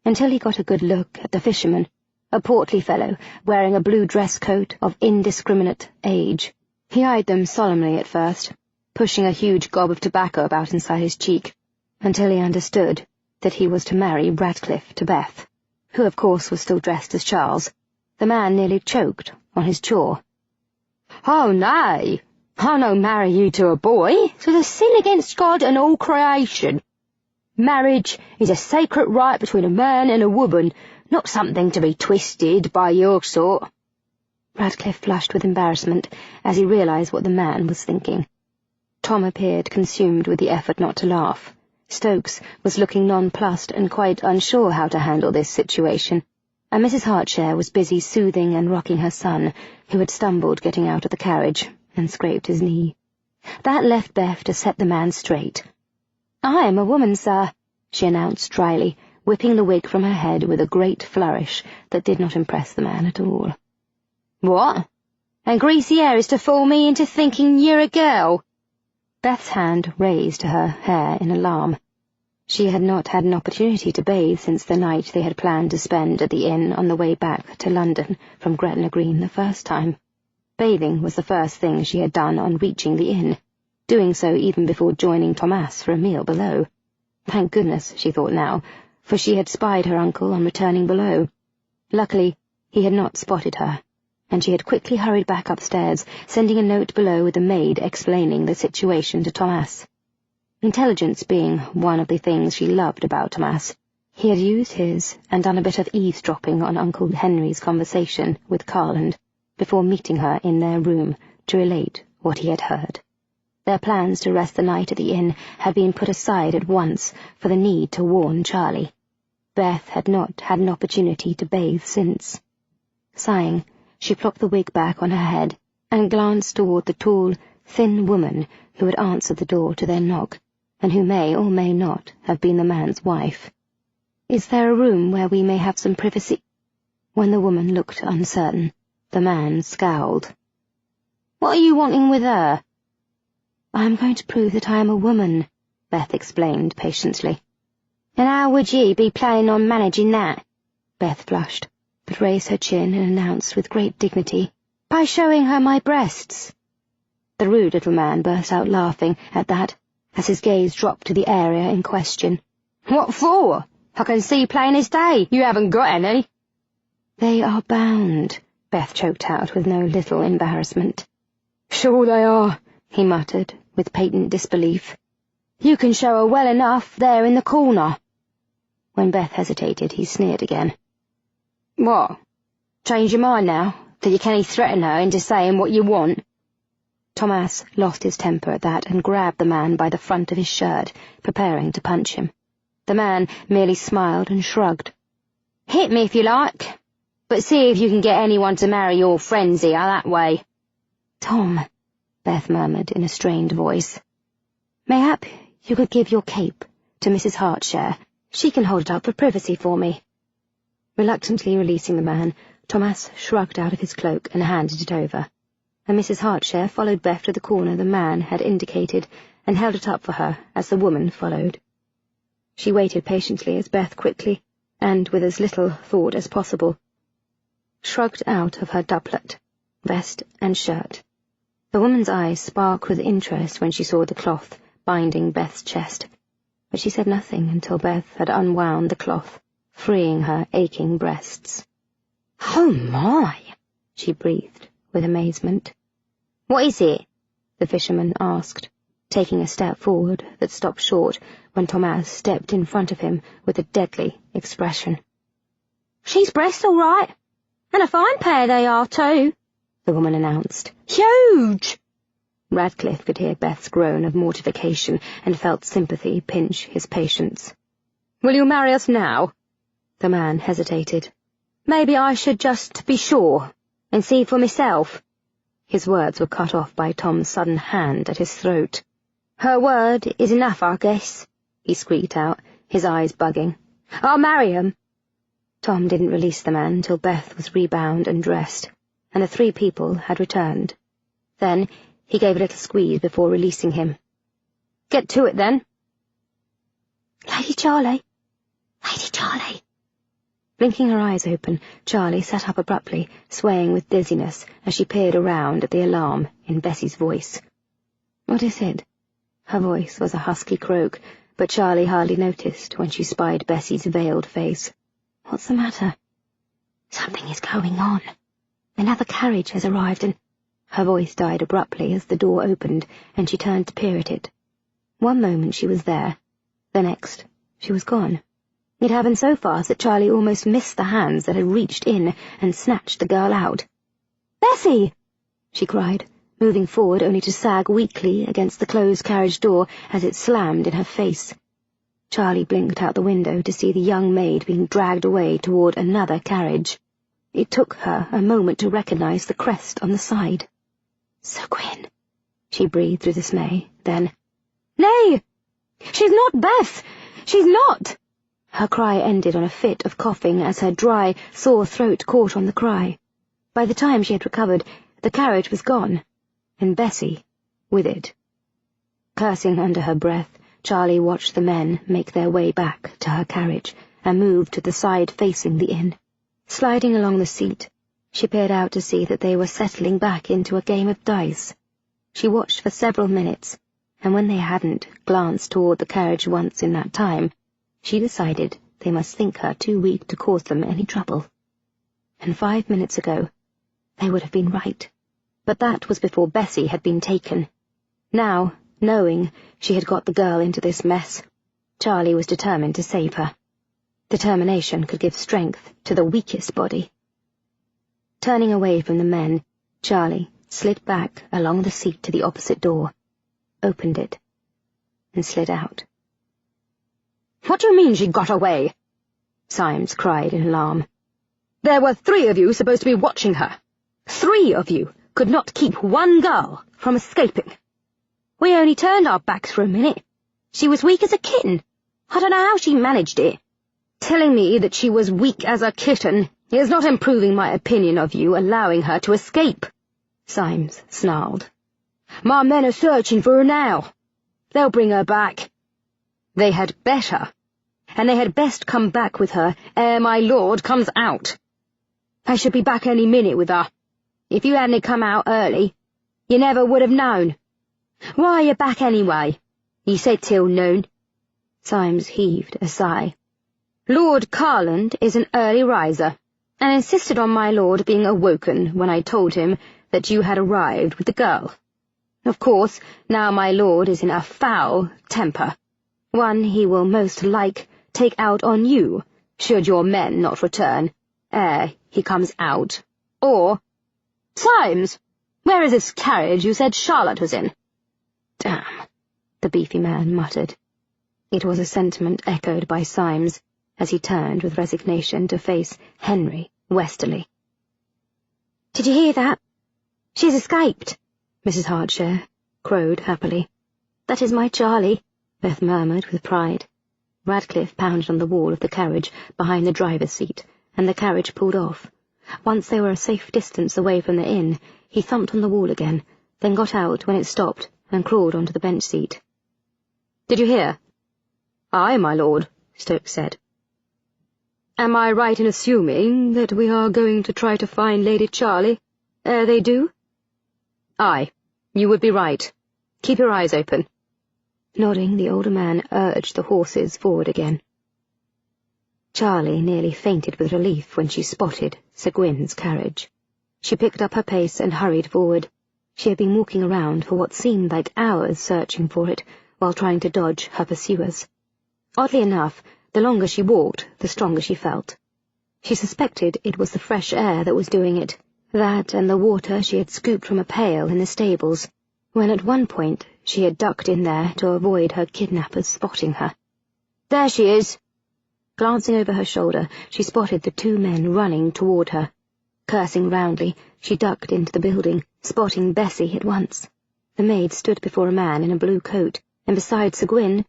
Until he got a good look at the fisherman, a portly fellow wearing a blue dress coat of indiscriminate age. He eyed them solemnly at first, pushing a huge gob of tobacco about inside his cheek, until he understood that he was to marry Radcliffe to Beth, who of course was still dressed as Charles. The man nearly choked on his jaw. Oh, nay, I'll no marry you to a boy. It's a sin against God and all creation. Marriage is a sacred right between a man and a woman, not something to be twisted by your sort. Radcliffe flushed with embarrassment as he realized what the man was thinking. Tom appeared consumed with the effort not to laugh. Stokes was looking nonplussed and quite unsure how to handle this situation, and Mrs. Hartshare was busy soothing and rocking her son, who had stumbled getting out of the carriage and scraped his knee. That left Beth to set the man straight. I am a woman, sir, she announced dryly, whipping the wig from her head with a great flourish that did not impress the man at all. What? And greasy hair is to fool me into thinking you're a girl? Beth's hand raised to her hair in alarm. She had not had an opportunity to bathe since the night they had planned to spend at the inn on the way back to London from Gretna Green the first time. Bathing was the first thing she had done on reaching the inn, doing so even before joining Thomas for a meal below. Thank goodness, she thought now, for she had spied her uncle on returning below. Luckily, he had not spotted her, and she had quickly hurried back upstairs, sending a note below with the maid explaining the situation to Thomas. Intelligence being one of the things she loved about Thomas, he had used his and done a bit of eavesdropping on Uncle Henry's conversation with Carland before meeting her in their room to relate what he had heard. Their plans to rest the night at the inn had been put aside at once for the need to warn Charlie. Beth had not had an opportunity to bathe since. Sighing, she plopped the wig back on her head and glanced toward the tall, thin woman who had answered the door to their knock, and who may or may not have been the man's wife. Is there a room where we may have some privacy? When the woman looked uncertain, the man scowled. What are you wanting with her? I am going to prove that I am a woman, Beth explained patiently. And how would ye be planning on managing that? Beth flushed, but raised her chin and announced with great dignity, By showing her my breasts. The rude little man burst out laughing at that, as his gaze dropped to the area in question. What for? I can see plain as day you haven't got any. They are bound, Beth choked out with no little embarrassment. Sure they are, he muttered, with patent disbelief. You can show her well enough there in the corner. When Beth hesitated, he sneered again. What? Change your mind now, that you can't threaten her into saying what you want? Thomas lost his temper at that and grabbed the man by the front of his shirt, preparing to punch him. The man merely smiled and shrugged. Hit me if you like, but see if you can get anyone to marry your friends here that way. Tom, Beth murmured in a strained voice. Mayhap you could give your cape to Mrs. Hartshare. She can hold it up for privacy for me. Reluctantly releasing the man, Thomas shrugged out of his cloak and handed it over, and Mrs. Hartshare followed Beth to the corner the man had indicated and held it up for her as the woman followed. She waited patiently as Beth quickly, and with as little thought as possible, shrugged out of her doublet, vest and shirt. The woman's eyes sparkled with interest when she saw the cloth binding Beth's chest, but she said nothing until Beth had unwound the cloth, freeing her aching breasts. "Oh, my!" she breathed with amazement. "What is it?" the fisherman asked, taking a step forward that stopped short when Thomas stepped in front of him with a deadly expression. "She's breasts, all right, and a fine pair they are, too," the woman announced. "Huge!" Radcliffe could hear Beth's groan of mortification and felt sympathy pinch his patience. "Will you marry us now?" The man hesitated. "Maybe I should just be sure, and see for myself." His words were cut off by Tom's sudden hand at his throat. "Her word is enough, I guess," he squeaked out, his eyes bugging. "I'll marry him." Tom didn't release the man until Beth was rebound and dressed, and the three people had returned. Then he gave a little squeeze before releasing him. "Get to it, then." "Lady Charlie! Lady Charlie!" Blinking her eyes open, Charlie sat up abruptly, swaying with dizziness as she peered around at the alarm in Bessie's voice. "What is it?" Her voice was a husky croak, but Charlie hardly noticed when she spied Bessie's veiled face. "What's the matter?" "Something is going on. Another carriage has arrived and—" Her voice died abruptly as the door opened and she turned to peer at it. One moment she was there, the next she was gone. It happened so fast that Charlie almost missed the hands that had reached in and snatched the girl out. "Bessie!" she cried, moving forward only to sag weakly against the closed carriage door as it slammed in her face. Charlie blinked out the window to see the young maid being dragged away toward another carriage. It took her a moment to recognize the crest on the side. "So Gwyn," she breathed with dismay, then, "Nay! She's not Beth! She's not!" Her cry ended on a fit of coughing as her dry, sore throat caught on the cry. By the time she had recovered, the carriage was gone, and Bessie with it. Cursing under her breath, Charlie watched the men make their way back to her carriage and move to the side facing the inn. Sliding along the seat, she peered out to see that they were settling back into a game of dice. She watched for several minutes, and when they hadn't glanced toward the carriage once in that time, she decided they must think her too weak to cause them any trouble. And 5 minutes ago, they would have been right. But that was before Bessie had been taken. Now, knowing she had got the girl into this mess, Charlie was determined to save her. Determination could give strength to the weakest body. Turning away from the men, Charlie slid back along the seat to the opposite door, opened it, and slid out. "What do you mean she got away?" Symes cried in alarm. "There were 3 of you supposed to be watching her. 3 of you could not keep one girl from escaping." "We only turned our backs for a minute. She was weak as a kitten. I don't know how she managed it." "Telling me that she was weak as a kitten is not improving my opinion of you allowing her to escape," Symes snarled. "My men are searching for her now. They'll bring her back. They had better, and they had best come back with her ere my lord comes out. I should be back any minute with her. If you hadn't come out early, you never would have known. Why are you back anyway? You said till noon." Symes heaved a sigh. "Lord Carland is an early riser, and insisted on my lord being awoken when I told him that you had arrived with the girl. Of course, now my lord is in a foul temper, one he will most like take out on you, should your men not return, ere he comes out. Or— Symes, where is this carriage you said Charlotte was in?" "Damn," the beefy man muttered. It was a sentiment echoed by Symes as he turned with resignation to face Henry Westerly. "Did you hear that? She's escaped," Mrs. Hartshare crowed happily. "That is my Charlie," Beth murmured with pride. Radcliffe pounded on the wall of the carriage behind the driver's seat, and the carriage pulled off. Once they were a safe distance away from the inn, he thumped on the wall again, then got out when it stopped and crawled onto the bench seat. "Did you hear?" "Aye, my lord," Stokes said. "Am I right in assuming that we are going to try to find Lady Charlie ere they do?" "Aye, you would be right. Keep your eyes open." Nodding, the older man urged the horses forward again. Charlie nearly fainted with relief when she spotted Seguin's carriage. She picked up her pace and hurried forward. She had been walking around for what seemed like hours searching for it, while trying to dodge her pursuers. Oddly enough, the longer she walked, the stronger she felt. She suspected it was the fresh air that was doing it, that and the water she had scooped from a pail in the stables, when at one point she had ducked in there to avoid her kidnappers spotting her. "There she is!" Glancing over her shoulder, she spotted the two men running toward her. Cursing roundly, she ducked into the building, spotting Bessie at once. The maid stood before a man in a blue coat, and beside Seguin,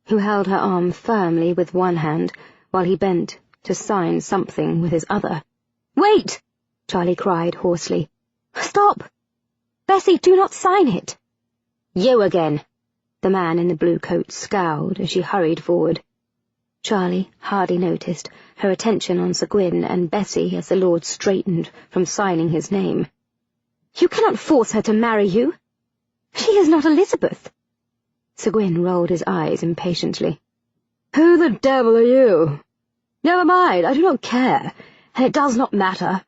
who held her arm firmly with one hand, while he bent to sign something with his other. "Wait!" Charlie cried hoarsely. "Stop! Bessie, do not sign it!" "You again!" The man in the blue coat scowled as she hurried forward. Charlie hardly noticed her attention on Seguin and Bessie as the lord straightened from signing his name. "You cannot force her to marry you. She is not Elizabeth." Seguin rolled his eyes impatiently. "Who the devil are you? Never mind, I do not care, and it does not matter.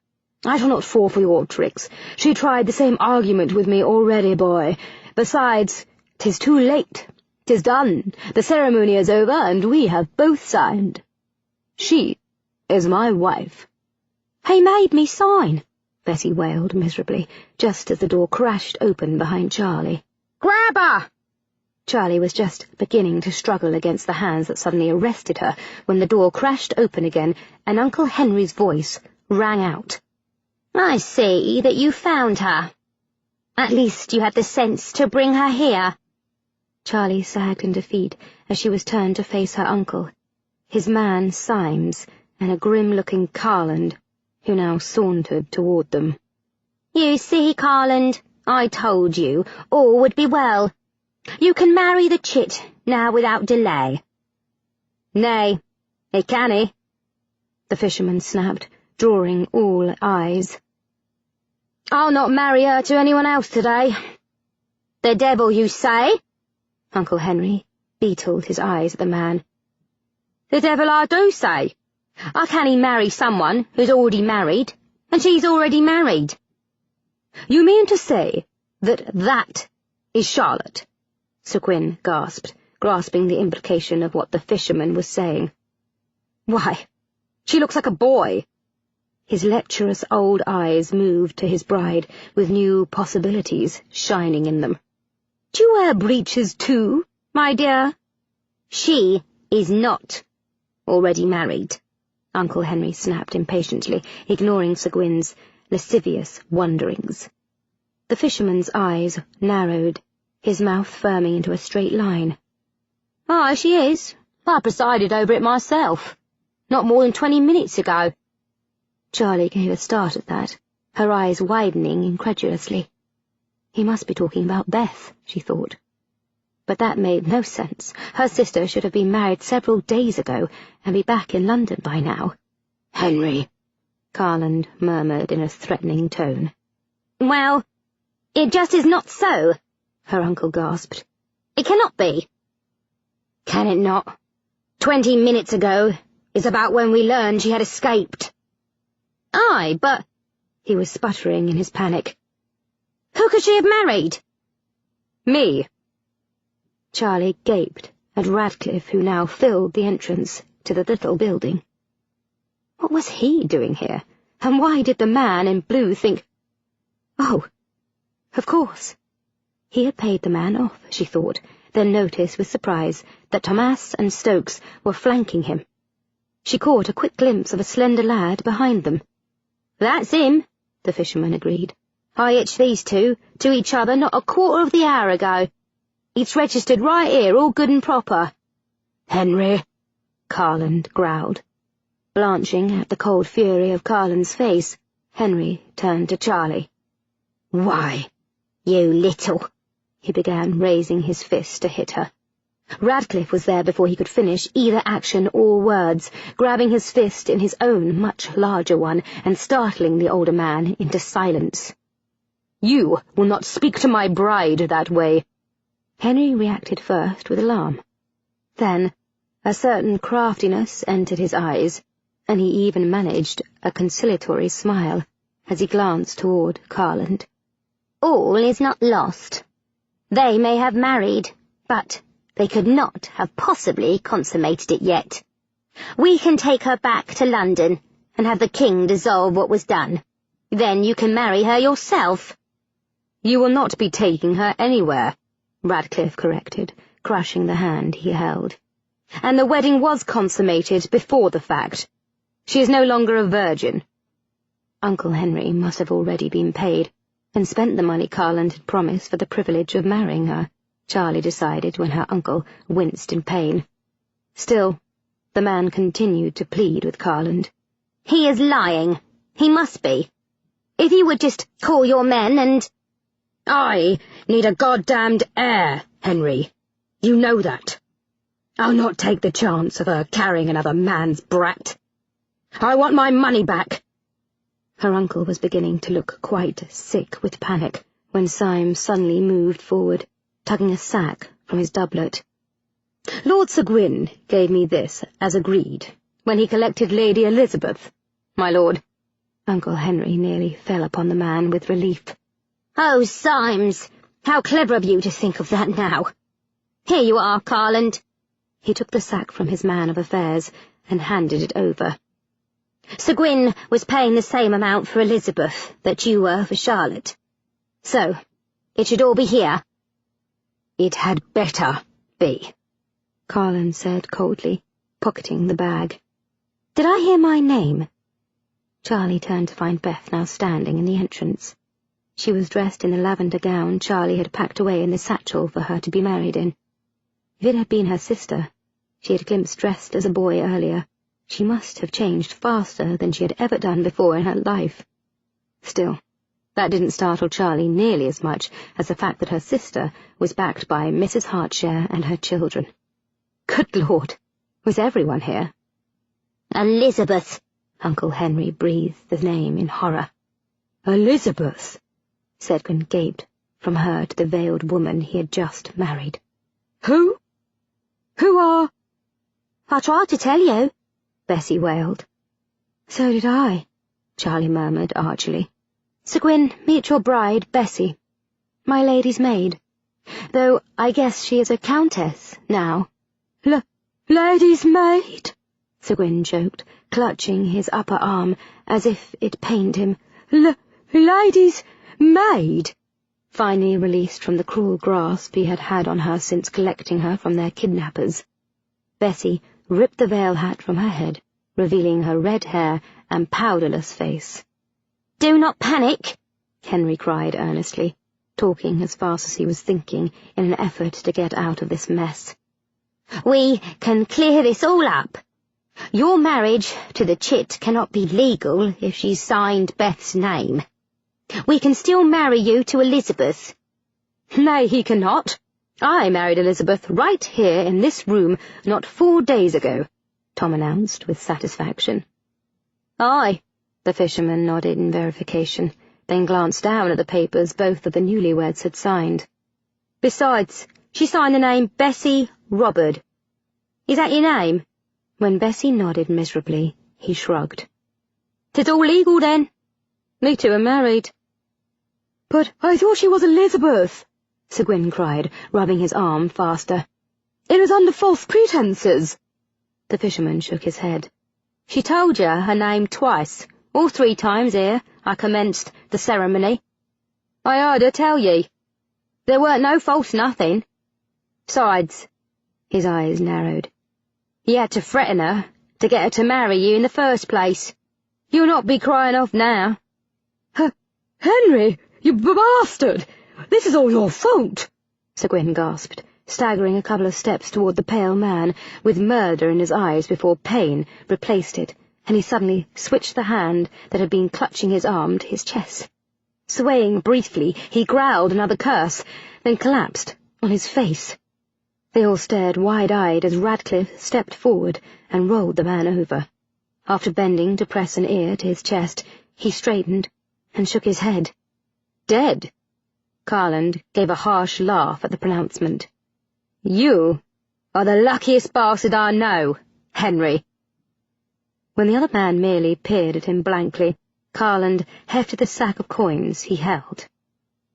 I shall not fall for your tricks. She tried the same argument with me already, boy. Besides, 'tis too late. 'Tis done. The ceremony is over, and we have both signed. She is my wife." "He made me sign," Bessie wailed miserably, just as the door crashed open behind Charlie. "Grab her!" Charlie was just beginning to struggle against the hands that suddenly arrested her when the door crashed open again and Uncle Henry's voice rang out. "I see that you found her. At least you had the sense to bring her here." Charlie sagged in defeat as she was turned to face her uncle, his man Symes, and a grim-looking Carland, who now sauntered toward them. "You see, Carland, I told you, all would be well. You can marry the chit now without delay." "Nay, he canny," the fisherman snapped, drawing all eyes. "I'll not marry her to anyone else today." "The devil, you say?" Uncle Henry beetled his eyes at the man. "The devil I do say. I can't marry someone who's already married, and she's already married." "You mean to say that is Charlotte?" Seguin gasped, grasping the implication of what the fisherman was saying. "Why, she looks like a boy." His lecherous old eyes moved to his bride, with new possibilities shining in them. "Do you wear breeches too, my dear?" "She is not already married," Uncle Henry snapped impatiently, ignoring Seguin's lascivious wonderings. The fisherman's eyes narrowed, his mouth firming into a straight line. "Aye, she is. I presided over it myself, not more than 20 minutes ago." Charlie gave a start at that, her eyes widening incredulously. He must be talking about Beth, she thought. But that made no sense. Her sister should have been married several days ago and be back in London by now. "Henry," Carland murmured in a threatening tone. "Well, it just is not so," her uncle gasped. "It cannot be." "Can it not? 20 minutes ago is about when we learned she had escaped." "Aye, but—" he was sputtering in his panic. "Who could she have married?" "Me." Charlie gaped at Radcliffe, who now filled the entrance to the little building. What was he doing here, and why did the man in blue think— Oh, of course. He had paid the man off, she thought, then noticed with surprise that Thomas and Stokes were flanking him. She caught a quick glimpse of a slender lad behind them. "That's him," the fisherman agreed. "I hitched these two to each other not a quarter of the hour ago. It's registered right here, all good and proper." "Henry," Carland growled. Blanching at the cold fury of Carlin's face, Henry turned to Charlie. "Why, you little—" he began, raising his fist to hit her. Radcliffe was there before he could finish either action or words, grabbing his fist in his own much larger one and startling the older man into silence. "You will not speak to my bride that way." Henry reacted first with alarm. Then a certain craftiness entered his eyes, and he even managed a conciliatory smile as he glanced toward Carlin. "All is not lost. They may have married, but they could not have possibly consummated it yet. We can take her back to London and have the king dissolve what was done. Then you can marry her yourself." "You will not be taking her anywhere," Radcliffe corrected, crushing the hand he held. "And the wedding was consummated before the fact. She is no longer a virgin." Uncle Henry must have already been paid, and spent the money Carlin had promised for the privilege of marrying her, Charlie decided when her uncle winced in pain. Still, the man continued to plead with Carlin. "He is lying. He must be. If you would just call your men and—" "I need a goddamned heir, Henry. You know that. I'll not take the chance of her carrying another man's brat. I want my money back." Her uncle was beginning to look quite sick with panic when Syme suddenly moved forward, tugging a sack from his doublet. "Lord Seguin gave me this as agreed, when he collected Lady Elizabeth, my lord." Uncle Henry nearly fell upon the man with relief. "Oh, Symes, how clever of you to think of that now. Here you are, Carlin." He took the sack from his man of affairs and handed it over. "Seguin was paying the same amount for Elizabeth that you were for Charlotte. So, it should all be here." "It had better be," Carlin said coldly, pocketing the bag. "Did I hear my name?" Charlie turned to find Beth now standing in the entrance. She was dressed in the lavender gown Charlie had packed away in the satchel for her to be married in. If it had been her sister, she had glimpsed dressed as a boy earlier, she must have changed faster than she had ever done before in her life. Still, that didn't startle Charlie nearly as much as the fact that her sister was backed by Mrs. Hartshare and her children. Good Lord, was everyone here? "Elizabeth!" Uncle Henry breathed the name in horror. "Elizabeth!" Seguin gaped from her to the veiled woman he had just married. Who are—" "I tried to tell you," Bessie wailed. "So did I," Charlie murmured archly. "Seguin, meet your bride, Bessie, my lady's maid. Though I guess she is a countess now." Lady's maid?" Seguin choked, clutching his upper arm as if it pained him. Lady's maid?" Finally released from the cruel grasp he had had on her since collecting her from their kidnappers. Bessie ripped the veil hat from her head, revealing her red hair and powderless face. "Do not panic," Henry cried earnestly, talking as fast as he was thinking in an effort to get out of this mess. "We can clear this all up. Your marriage to the chit cannot be legal if she's signed Beth's name. We can still marry you to Elizabeth." "Nay, he cannot. I married Elizabeth right here in this room not 4 days ago," Tom announced with satisfaction. "Aye," the fisherman nodded in verification, then glanced down at the papers both of the newlyweds had signed. "Besides, she signed the name Bessie Robert. Is that your name?" When Bessie nodded miserably, he shrugged. "'Tis all legal, then. Me two are married." "But I thought she was Elizabeth," Seguin cried, rubbing his arm faster. "It was under false pretenses." The fisherman shook his head. "She told you her name twice, all 3 times ere I commenced the ceremony. I heard her tell ye. There weren't no false nothing. Besides," his eyes narrowed, "you had to threaten her to get her to marry you in the first place. You'll not be crying off now." "Henry, you bastard! This is all your fault!" Seguin gasped, staggering a couple of steps toward the pale man, with murder in his eyes before pain replaced it and he suddenly switched the hand that had been clutching his arm to his chest. Swaying briefly, he growled another curse, then collapsed on his face. They all stared wide-eyed as Radcliffe stepped forward and rolled the man over. After bending to press an ear to his chest, he straightened and shook his head. "Dead?" Garland gave a harsh laugh at the pronouncement. "You are the luckiest bastard I know, Henry." When the other man merely peered at him blankly, Garland hefted the sack of coins he held.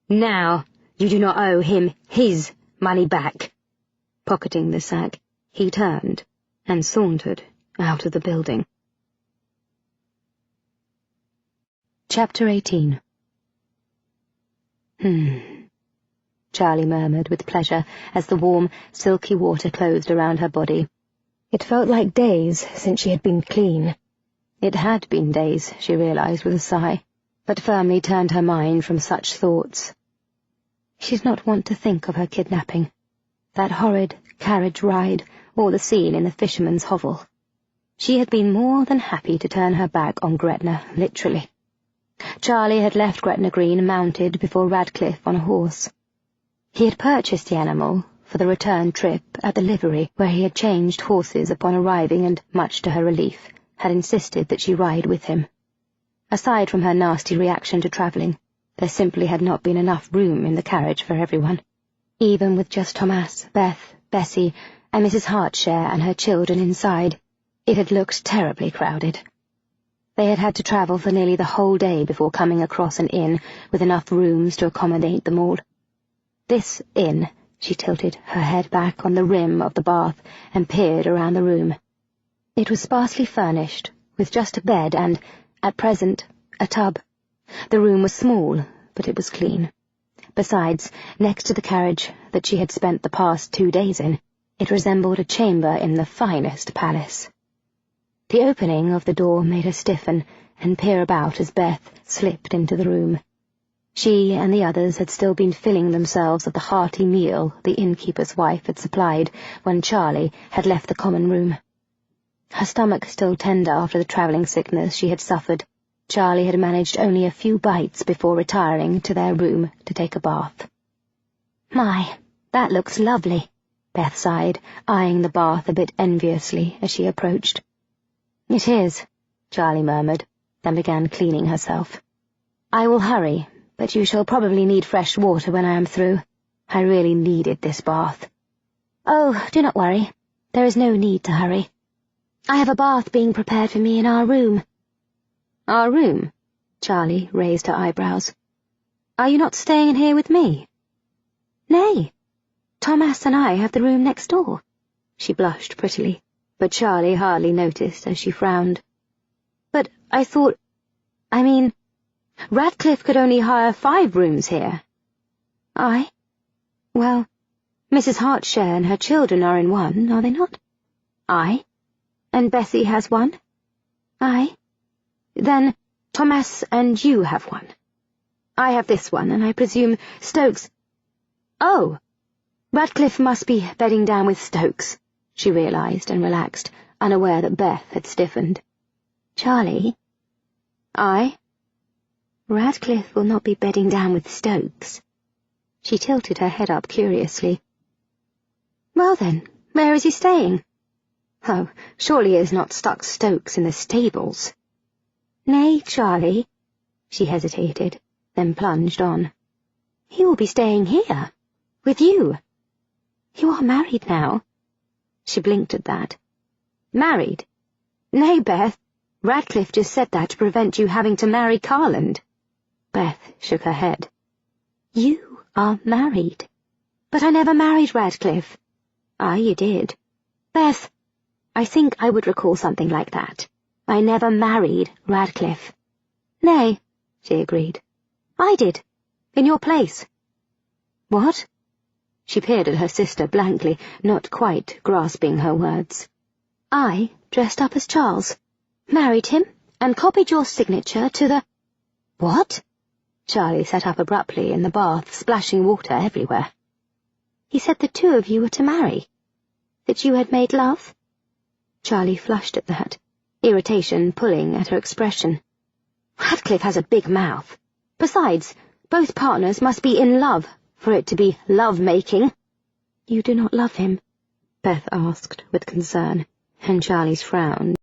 "Now you do not owe him his money back." Pocketing the sack, he turned and sauntered out of the building. Chapter 18. Charlie murmured with pleasure as the warm, silky water closed around her body. It felt like days since she had been clean. It had been days, she realized with a sigh, but firmly turned her mind from such thoughts. She did not want to think of her kidnapping, that horrid carriage ride, or the scene in the fisherman's hovel. She had been more than happy to turn her back on Gretna, literally. Charlie had left Gretna Green mounted before Radcliffe on a horse. He had purchased the animal for the return trip at the livery, where he had changed horses upon arriving and, much to her relief, had insisted that she ride with him. Aside from her nasty reaction to travelling, there simply had not been enough room in the carriage for everyone. Even with just Thomas, Beth, Bessie, and Mrs. Hartshare and her children inside, it had looked terribly crowded. They had had to travel for nearly the whole day before coming across an inn with enough rooms to accommodate them all. This inn, she tilted her head back on the rim of the bath and peered around the room. It was sparsely furnished, with just a bed and, at present, a tub. The room was small, but it was clean. Besides, next to the carriage that she had spent the past 2 days in, it resembled a chamber in the finest palace. The opening of the door made her stiffen and peer about as Beth slipped into the room. She and the others had still been filling themselves of the hearty meal the innkeeper's wife had supplied when Charlie had left the common room. Her stomach still tender after the travelling sickness she had suffered, Charlie had managed only a few bites before retiring to their room to take a bath. "My, that looks lovely," Beth sighed, eyeing the bath a bit enviously as she approached. "It is," Charlie murmured, then began cleaning herself. "I will hurry, but you shall probably need fresh water when I am through. I really needed this bath." "Oh, do not worry. There is no need to hurry. I have a bath being prepared for me in our room." "Our room?" Charlie raised her eyebrows. "Are you not staying in here with me?" "Nay. Thomas and I have the room next door." She blushed prettily, but Charlie hardly noticed as she frowned. "But I thought... Radcliffe could only hire 5 rooms here." "Aye? Well, Mrs. Hartshare and her children are in one, are they not?" "Aye. And Bessie has one?" "Aye. Then Thomas and you have one. I have this one, and I presume Stokes—" "Oh, Radcliffe must be bedding down with Stokes," she realized and relaxed, unaware that Beth had stiffened. "Charlie?" "Aye?" "Radcliffe will not be bedding down with Stokes." She tilted her head up curiously. "Well then, where is he staying?" "Oh, surely he has not stuck Stokes in the stables." "Nay, Charlie." She hesitated, then plunged on. "He will be staying here, with you. You are married now." She blinked at that. "Married? Nay, Beth, Radcliffe just said that to prevent you having to marry Garland." Beth shook her head. "You are married." "But I never married Radcliffe." "Ah, you did." "Beth, I think I would recall something like that. I never married Radcliffe." "Nay," she agreed. "I did, in your place." "What?" She peered at her sister blankly, not quite grasping her words. "I dressed up as Charles, married him, and copied your signature to the—" "What?" Charlie sat up abruptly in the bath, splashing water everywhere. "He said the 2 of you were to marry. That you had made love?" Charlie flushed at that. irritation pulling at her expression. "Radcliffe has a big mouth. Besides, both partners must be in love for it to be love-making." "You do not love him?" Beth asked with concern, and Charlie's frown